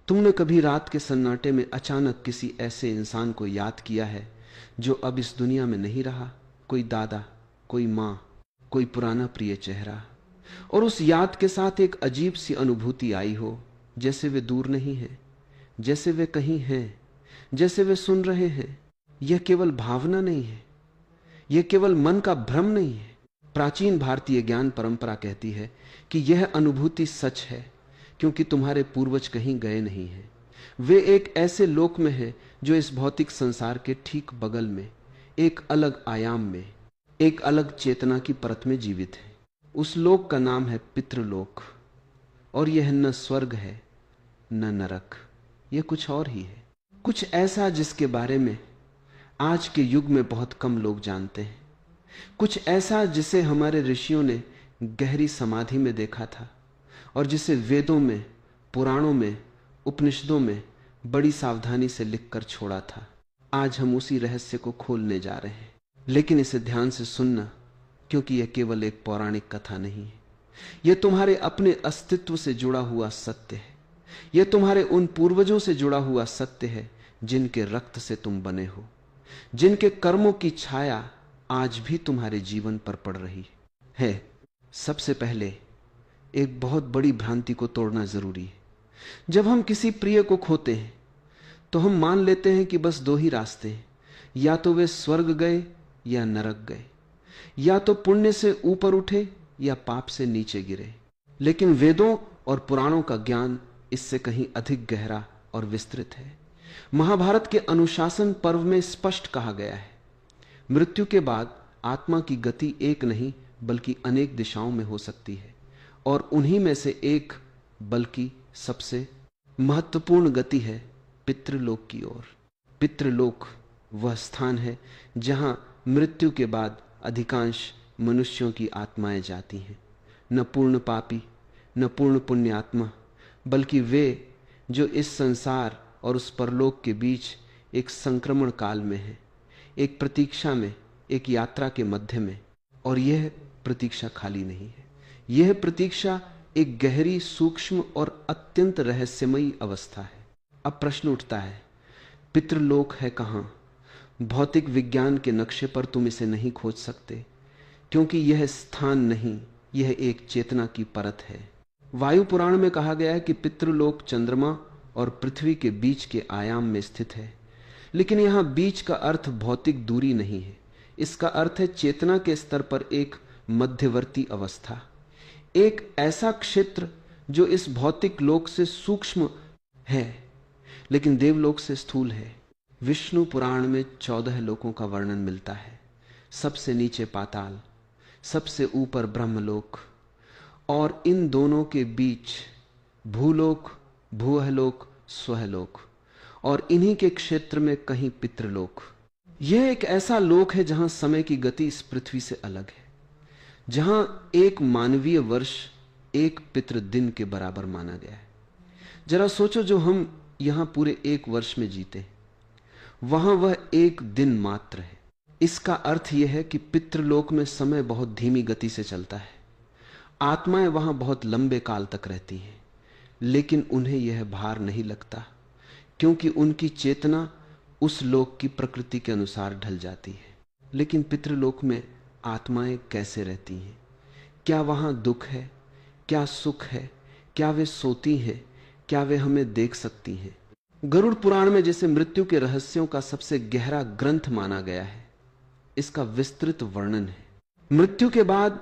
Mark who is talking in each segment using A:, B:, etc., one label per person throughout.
A: तुमने कभी रात के सन्नाटे में अचानक किसी ऐसे इंसान को याद किया है जो अब इस दुनिया में नहीं रहा? कोई दादा, कोई मां, कोई पुराना प्रिय चेहरा, और उस याद के साथ एक अजीब सी अनुभूति आई हो, जैसे वे दूर नहीं है, जैसे वे कहीं हैं, जैसे वे सुन रहे हैं। यह केवल भावना नहीं है, यह केवल मन का भ्रम नहीं है। प्राचीन भारतीय ज्ञान परंपरा कहती है कि यह अनुभूति सच है, क्योंकि तुम्हारे पूर्वज कहीं गए नहीं हैं। वे एक ऐसे लोक में हैं जो इस भौतिक संसार के ठीक बगल में, एक अलग आयाम में, एक अलग चेतना की परत में जीवित है। उस लोक का नाम है पितृलोक, और यह न स्वर्ग है न नरक, यह कुछ और ही है, कुछ ऐसा जिसके बारे में आज के युग में बहुत कम लोग जानते हैं, कुछ ऐसा जिसे हमारे ऋषियों ने गहरी समाधि में देखा था और जिसे वेदों में, पुराणों में, उपनिषदों में बड़ी सावधानी से लिखकर छोड़ा था। आज हम उसी रहस्य को खोलने जा रहे हैं, लेकिन इसे ध्यान से सुनना, क्योंकि यह केवल एक पौराणिक कथा नहीं है। यह तुम्हारे अपने अस्तित्व से जुड़ा हुआ सत्य है। यह तुम्हारे उन पूर्वजों से जुड़ा हुआ सत्य है जिनके रक्त से तुम बने हो, जिनके कर्मों की छाया आज भी तुम्हारे जीवन पर पड़ रही है। सबसे पहले एक बहुत बड़ी भ्रांति को तोड़ना जरूरी है। जब हम किसी प्रिय को खोते हैं तो हम मान लेते हैं कि बस दो ही रास्ते हैं, या तो वे स्वर्ग गए या नरक गए, या तो पुण्य से ऊपर उठे या पाप से नीचे गिरे। लेकिन वेदों और पुराणों का ज्ञान इससे कहीं अधिक गहरा और विस्तृत है। महाभारत के अनुशासन पर्व में स्पष्ट कहा गया है, मृत्यु के बाद आत्मा की गति एक नहीं बल्कि अनेक दिशाओं में हो सकती है, और उन्हीं में से एक बल्कि सबसे महत्वपूर्ण गति है पितृलोक की ओर। पितृलोक वह स्थान है जहां मृत्यु के बाद अधिकांश मनुष्यों की आत्माएं जाती हैं। न पूर्ण पापी, न पूर्ण पुण्यात्मा, बल्कि वे जो इस संसार और उस परलोक के बीच एक संक्रमण काल में है, एक प्रतीक्षा में, एक यात्रा के मध्य में। और यह प्रतीक्षा खाली नहीं है, यह प्रतीक्षा एक गहरी, सूक्ष्म और अत्यंत रहस्यमयी अवस्था है। अब प्रश्न उठता है, पितृलोक है कहां? भौतिक विज्ञान के नक्शे पर तुम इसे नहीं खोज सकते, क्योंकि यह स्थान नहीं, यह एक चेतना की परत है। वायु पुराण में कहा गया है कि पितृलोक चंद्रमा और पृथ्वी के बीच के आयाम में स्थित है। लेकिन यहां बीच का अर्थ भौतिक दूरी नहीं है, इसका अर्थ है चेतना के स्तर पर एक मध्यवर्ती अवस्था, एक ऐसा क्षेत्र जो इस भौतिक लोक से सूक्ष्म है लेकिन देवलोक से स्थूल है। विष्णु पुराण में 14 लोकों का वर्णन मिलता है। सबसे नीचे पाताल, सबसे ऊपर ब्रह्मलोक, और इन दोनों के बीच भूलोक, भूहलोक, स्वहलोक, और इन्हीं के क्षेत्र में कहीं पितृलोक। यह एक ऐसा लोक है जहां समय की गति इस पृथ्वी से अलग है, जहां एक मानवीय वर्ष एक पितृदिन के बराबर माना गया है। जरा सोचो, जो हम यहां पूरे एक वर्ष में जीते, वहां वह एक दिन मात्र है। इसका अर्थ यह है कि पितृलोक में समय बहुत धीमी गति से चलता है। आत्माएं वहां बहुत लंबे काल तक रहती हैं, लेकिन उन्हें यह भार नहीं लगता, क्योंकि उनकी चेतना उस लोक की प्रकृति के अनुसार ढल जाती है। लेकिन पितृलोक में आत्माएं कैसे रहती हैं? क्या वहां दुख है? क्या सुख है? क्या वे सोती हैं? क्या वे हमें देख सकती हैं? गरुड़ पुराण में जैसे मृत्यु के रहस्यों का सबसे गहरा ग्रंथ माना गया है, इसका विस्तृत वर्णन है। मृत्यु के बाद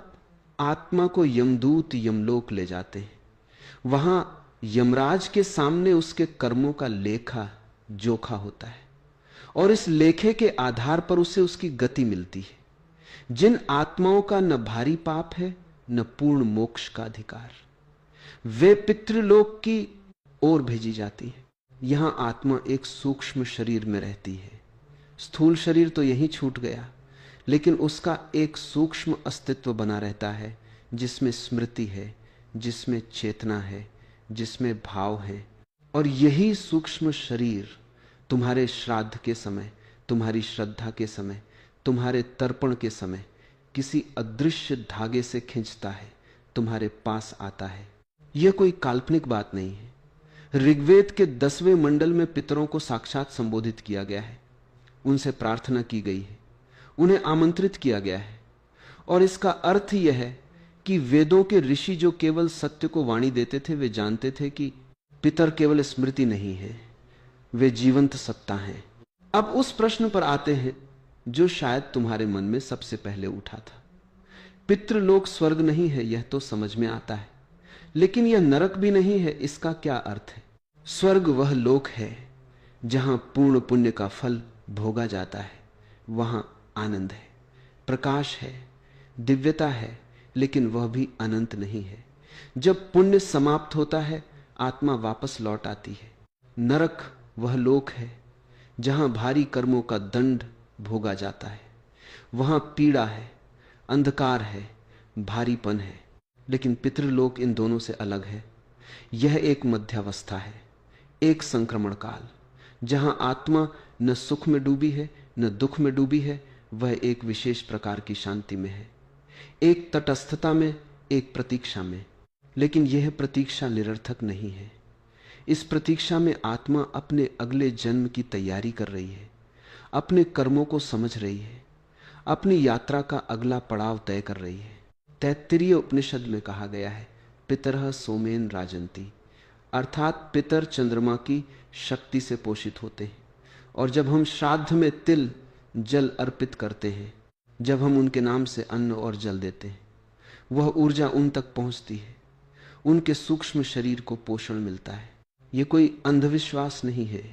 A: आत्मा को यमदूत यमलोक ले जाते हैं। वहां यमराज के सामने उसके कर्मों का लेखा जोखा होता है, और इस लेखे के आधार पर उसे उसकी गति मिलती है। जिन आत्माओं का न भारी पाप है न पूर्ण मोक्ष का अधिकार, वे पितृलोक की ओर भेजी जाती है। यहां आत्मा एक सूक्ष्म शरीर में रहती है। स्थूल शरीर तो यहीं छूट गया, लेकिन उसका एक सूक्ष्म अस्तित्व बना रहता है, जिसमें स्मृति है, जिसमें चेतना है, जिसमें भाव है। और यही सूक्ष्म शरीर तुम्हारे श्राद्ध के समय, तुम्हारी श्रद्धा के समय, तुम्हारे तर्पण के समय किसी अदृश्य धागे से खींचता है, तुम्हारे पास आता है। यह कोई काल्पनिक बात नहीं है। ऋग्वेद के 10वें मंडल में पितरों को साक्षात संबोधित किया गया है, उनसे प्रार्थना की गई है, उन्हें आमंत्रित किया गया है। और इसका अर्थ यह है कि वेदों के ऋषि जो केवल सत्य को वाणी देते थे, वे जानते थे कि पितर केवल स्मृति नहीं है, वे जीवंत सत्ता हैं। अब उस प्रश्न पर आते हैं जो शायद तुम्हारे मन में सबसे पहले उठा था। पितृलोक स्वर्ग नहीं है, यह तो समझ में आता है, लेकिन यह नरक भी नहीं है, इसका क्या अर्थ है? स्वर्ग वह लोक है जहां पूर्ण पुण्य का फल भोगा जाता है, वहां आनंद है, प्रकाश है, दिव्यता है, लेकिन वह भी अनंत नहीं है। जब पुण्य समाप्त होता है, आत्मा वापस लौट आती है। नरक वह लोक है जहां भारी कर्मों का दंड भोगा जाता है, वहां पीड़ा है, अंधकार है, भारीपन है। लेकिन पितृलोक इन दोनों से अलग है। यह एक मध्यावस्था है, एक संक्रमण काल, जहां आत्मा न सुख में डूबी है न दुख में डूबी है, वह एक विशेष प्रकार की शांति में है, एक तटस्थता में, एक प्रतीक्षा में। लेकिन यह प्रतीक्षा निरर्थक नहीं है। इस प्रतीक्षा में आत्मा अपने अगले जन्म की तैयारी कर रही है, अपने कर्मों को समझ रही है, अपनी यात्रा का अगला पड़ाव तय कर रही है। तैत्तिरीय उपनिषद में कहा गया है, पितरः सोमेन राजंती, अर्थात पितर चंद्रमा की शक्ति से पोषित होते हैं। और जब हम श्राद्ध में तिल जल अर्पित करते हैं, जब हम उनके नाम से अन्न और जल देते हैं, वह ऊर्जा उन तक पहुंचती है, उनके सूक्ष्म शरीर को पोषण मिलता है। यह कोई अंधविश्वास नहीं है,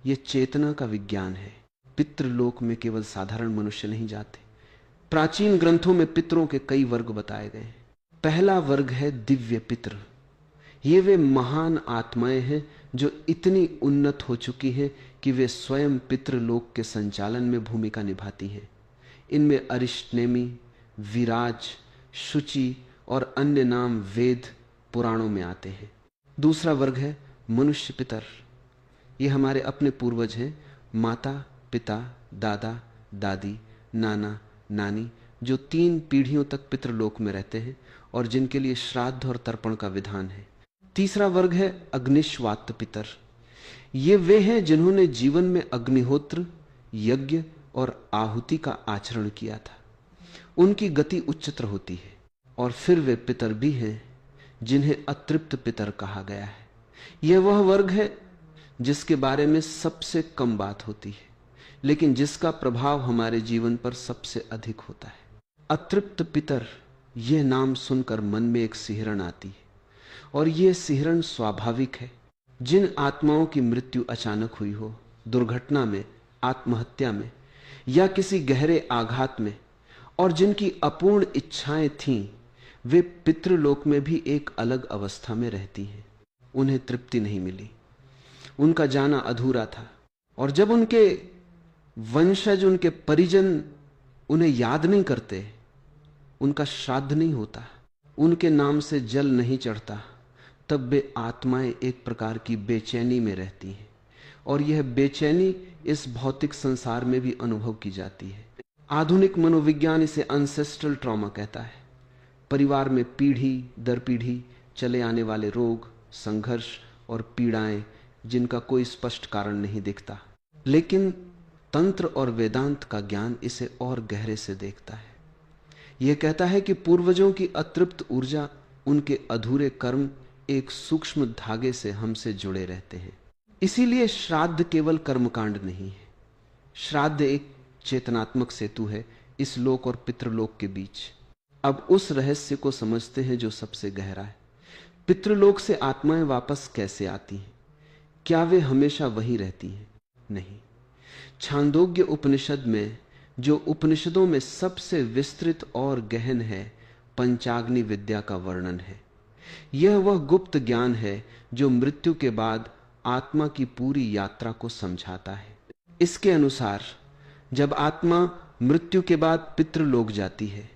A: यह चेतना का विज्ञान है। पितृलोक में केवल साधारण मनुष्य नहीं जाते। प्राचीन ग्रंथों में पितरों के कई वर्ग बताए गए हैं। पहला वर्ग है दिव्य पितर। ये वे महान आत्माएं हैं जो इतनी उन्नत हो चुकी हैं कि वे स्वयं पितृलोक के संचालन में भूमिका निभाती हैं। इनमें अरिष्टनेमी, विराज, शुचि और अन्य नाम वेद पुराणों में आते हैं। दूसरा वर्ग है मनुष्य पितर। ये हमारे अपने पूर्वज हैं, माता पिता, दादा दादी, नाना नानी, जो 3 पीढ़ियों तक पितृलोक में रहते हैं और जिनके लिए श्राद्ध और तर्पण का विधान है। तीसरा वर्ग है अग्निश्वात पितर। ये वे हैं जिन्होंने जीवन में अग्निहोत्र, यज्ञ और आहुति का आचरण किया था। उनकी गति उच्चतर होती है। और फिर वे पितर भी हैं जिन्हें अतृप्त पितर कहा गया है। यह वह वर्ग है जिसके बारे में सबसे कम बात होती है, लेकिन जिसका प्रभाव हमारे जीवन पर सबसे अधिक होता है। अतृप्त पितर, यह नाम सुनकर मन में एक सिहरन आती है, और यह सिहरन स्वाभाविक है। जिन आत्माओं की मृत्यु अचानक हुई हो, दुर्घटना में, आत्महत्या में या किसी गहरे आघात में, और जिनकी अपूर्ण इच्छाएं थीं, वे पितृलोक में भी एक अलग अवस्था में रहती हैं। उन्हें तृप्ति नहीं मिली, उनका जाना अधूरा था। और जब उनके वंशज, उनके परिजन उन्हें याद नहीं करते, उनका श्राद्ध नहीं होता, उनके नाम से जल नहीं चढ़ता, तब वे आत्माएं एक प्रकार की बेचैनी में रहती हैं। और यह बेचैनी इस भौतिक संसार में भी अनुभव की जाती है। आधुनिक मनोविज्ञान इसे अनसेस्ट्रल ट्रॉमा कहता है। परिवार में पीढ़ी दर पीढ़ी चले आने वाले रोग, संघर्ष और पीड़ाएं जिनका कोई स्पष्ट कारण नहीं दिखता। लेकिन तंत्र और वेदांत का ज्ञान इसे और गहरे से देखता है। यह कहता है कि पूर्वजों की अतृप्त ऊर्जा, उनके अधूरे कर्म एक सूक्ष्म धागे से हमसे जुड़े रहते हैं। इसीलिए श्राद्ध केवल कर्मकांड नहीं है, श्राद्ध एक चेतनात्मक सेतु है इस लोक और पितृलोक के बीच। अब उस रहस्य को समझते हैं जो सबसे गहरा है। पितृलोक से आत्माएं वापस कैसे आती हैं? क्या वे हमेशा वहीं रहती हैं? नहीं। छांदोग्य उपनिषद में, जो उपनिषदों में सबसे विस्तृत और गहन है, पंचाग्नि विद्या का वर्णन है। यह वह गुप्त ज्ञान है जो मृत्यु के बाद आत्मा की पूरी यात्रा को समझाता है। इसके अनुसार जब आत्मा मृत्यु के बाद पितृलोक जाती है,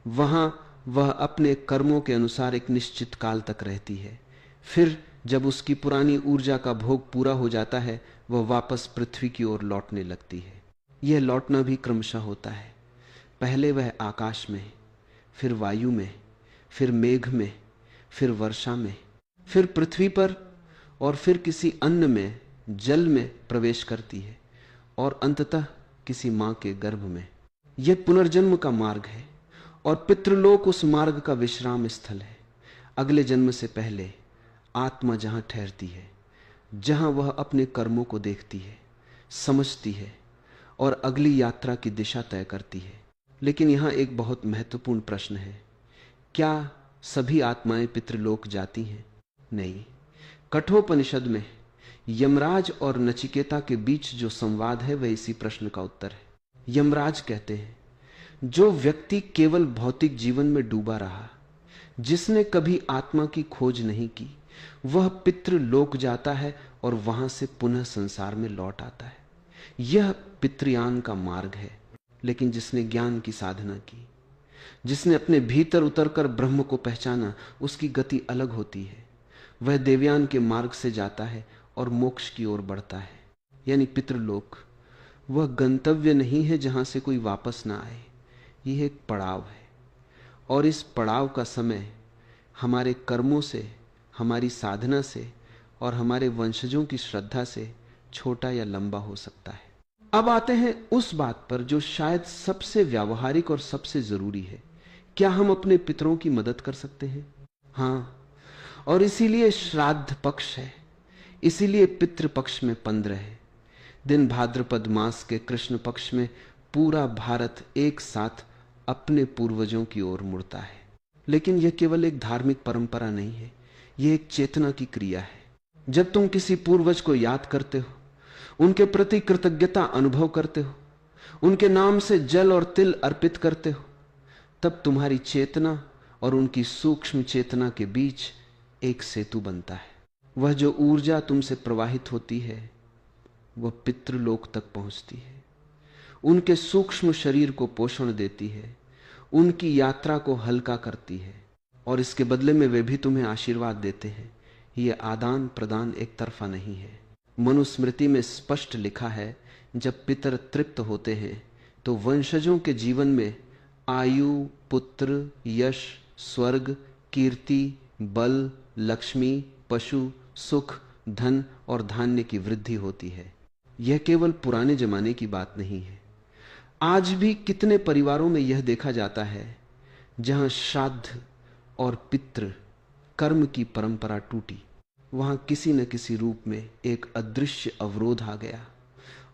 A: वहां वह अपने कर्मों के अनुसार एक निश्चित काल तक रहती है। फिर जब उसकी पुरानी ऊर्जा का भोग पूरा हो जाता है, वह वापस पृथ्वी की ओर लौटने लगती है। यह लौटना भी क्रमशः होता है। पहले वह आकाश में, फिर वायु में, फिर मेघ में, फिर वर्षा में, फिर पृथ्वी पर, और फिर किसी अन्न में, जल में प्रवेश करती है और अंततः किसी मां के गर्भ में। यह पुनर्जन्म का मार्ग है और पितृलोक उस मार्ग का विश्राम स्थल है। अगले जन्म से पहले आत्मा जहां ठहरती है, जहां वह अपने कर्मों को देखती है, समझती है और अगली यात्रा की दिशा तय करती है। लेकिन यहां एक बहुत महत्वपूर्ण प्रश्न है, क्या सभी आत्माएं पितृलोक जाती हैं? नहीं। कठोपनिषद में यमराज और नचिकेता के बीच जो संवाद है वह इसी प्रश्न का उत्तर है। यमराज कहते हैं, जो व्यक्ति केवल भौतिक जीवन में डूबा रहा, जिसने कभी आत्मा की खोज नहीं की, वह पितृलोक जाता है और वहां से पुनः संसार में लौट आता है। यह पितृयान का मार्ग है। लेकिन जिसने ज्ञान की साधना की, जिसने अपने भीतर उतरकर ब्रह्म को पहचाना, उसकी गति अलग होती है। वह देवयान के मार्ग से जाता है और मोक्ष की ओर बढ़ता है। यानी पितृलोक वह गंतव्य नहीं है जहां से कोई वापस ना आए, यह एक पड़ाव है। और इस पड़ाव का समय हमारे कर्मों से, हमारी साधना से और हमारे वंशजों की श्रद्धा से छोटा या लंबा हो सकता है। अब आते हैं उस बात पर जो शायद सबसे व्यावहारिक और सबसे जरूरी है। क्या हम अपने पितरों की मदद कर सकते हैं? हाँ, और इसीलिए श्राद्ध पक्ष है, इसीलिए पितृपक्ष में 15 है दिन। भाद्रपद मास के कृष्ण पक्ष में पूरा भारत एक साथ अपने पूर्वजों की ओर मुड़ता है। लेकिन यह केवल एक धार्मिक परंपरा नहीं है, यह एक चेतना की क्रिया है। जब तुम किसी पूर्वज को याद करते हो, उनके प्रति कृतज्ञता अनुभव करते हो, उनके नाम से जल और तिल अर्पित करते हो, तब तुम्हारी चेतना और उनकी सूक्ष्म चेतना के बीच एक सेतु बनता है। वह जो ऊर्जा तुमसे प्रवाहित होती है वह पितृलोक तक पहुंचती है, उनके सूक्ष्म शरीर को पोषण देती है, उनकी यात्रा को हल्का करती है और इसके बदले में वे भी तुम्हें आशीर्वाद देते हैं। यह आदान प्रदान एक तरफा नहीं है। मनुस्मृति में स्पष्ट लिखा है, जब पितर तृप्त होते हैं तो वंशजों के जीवन में आयु, पुत्र, यश, स्वर्ग, कीर्ति, बल, लक्ष्मी, पशु, सुख, धन और धान्य की वृद्धि होती है। यह केवल पुराने जमाने की बात नहीं है। आज भी कितने परिवारों में यह देखा जाता है जहां श्राद्ध और पितृ कर्म की परंपरा टूटी, वहां किसी न किसी रूप में एक अदृश्य अवरोध आ गया,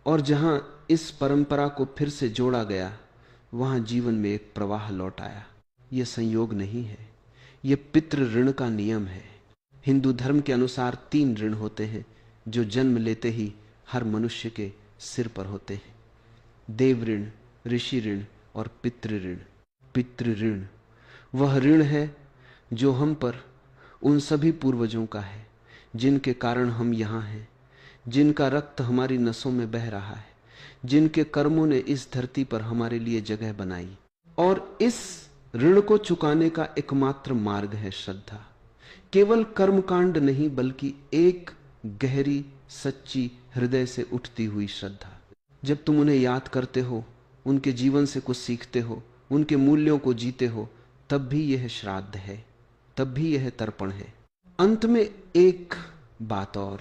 A: और जहां इस परंपरा को फिर से जोड़ा गया, वहां जीवन में एक प्रवाह लौट आया। यह संयोग नहीं है, यह पितृ ऋण का नियम है। हिंदू धर्म के अनुसार 3 ऋण होते हैं जो जन्म लेते ही हर मनुष्य के सिर पर होते हैं: देव ऋण, ऋषि ऋण और पितृ ऋण। पितृ ऋण वह ऋण है जो हम पर उन सभी पूर्वजों का है जिनके कारण हम यहाँ हैं, जिनका रक्त हमारी नसों में बह रहा है, जिनके कर्मों ने इस धरती पर हमारे लिए जगह बनाई। और इस ऋण को चुकाने का एकमात्र मार्ग है श्रद्धा। केवल कर्मकांड नहीं, बल्कि एक गहरी, सच्ची, हृदय से उठती हुई श्रद्धा। जब तुम उन्हें याद करते हो, उनके जीवन से कुछ सीखते हो, उनके मूल्यों को जीते हो, तब भी यह श्राद्ध है, तब भी यह तर्पण है। अंत में एक बात और,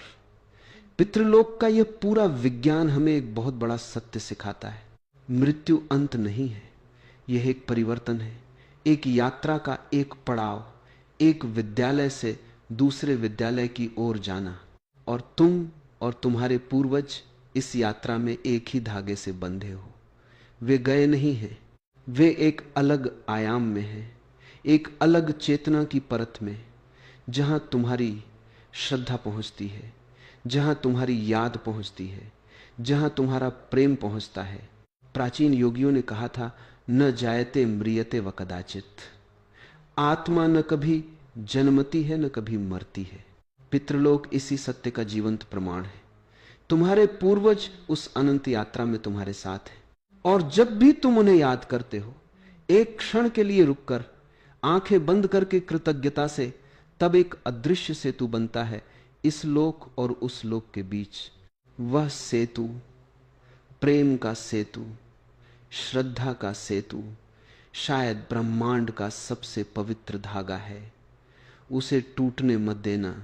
A: पितृलोक का यह पूरा विज्ञान हमें एक बहुत बड़ा सत्य सिखाता है। मृत्यु अंत नहीं है, यह एक परिवर्तन है, एक यात्रा का एक पड़ाव, एक विद्यालय से दूसरे विद्यालय की ओर जाना। और तुम और तुम्हारे पूर्वज इस यात्रा में एक ही धागे से बंधे हो। वे गए नहीं हैं, वे एक अलग आयाम में हैं, एक अलग चेतना की परत में, जहां तुम्हारी श्रद्धा पहुंचती है, जहां तुम्हारी याद पहुंचती है, जहां तुम्हारा प्रेम पहुंचता है। प्राचीन योगियों ने कहा था, न जायते म्रियते व कदाचित। आत्मा न कभी जन्मती है, न कभी मरती है। पितृलोक इसी सत्य का जीवंत प्रमाण है। तुम्हारे पूर्वज उस अनंत यात्रा में तुम्हारे साथ हैं, और जब भी तुम उन्हें याद करते हो, एक क्षण के लिए रुककर, आंखें बंद करके कृतज्ञता से, तब एक अदृश्य सेतु बनता है इस लोक और उस लोक के बीच। वह सेतु प्रेम का सेतु, श्रद्धा का सेतु, शायद ब्रह्मांड का सबसे पवित्र धागा है। उसे टूटने मत देना।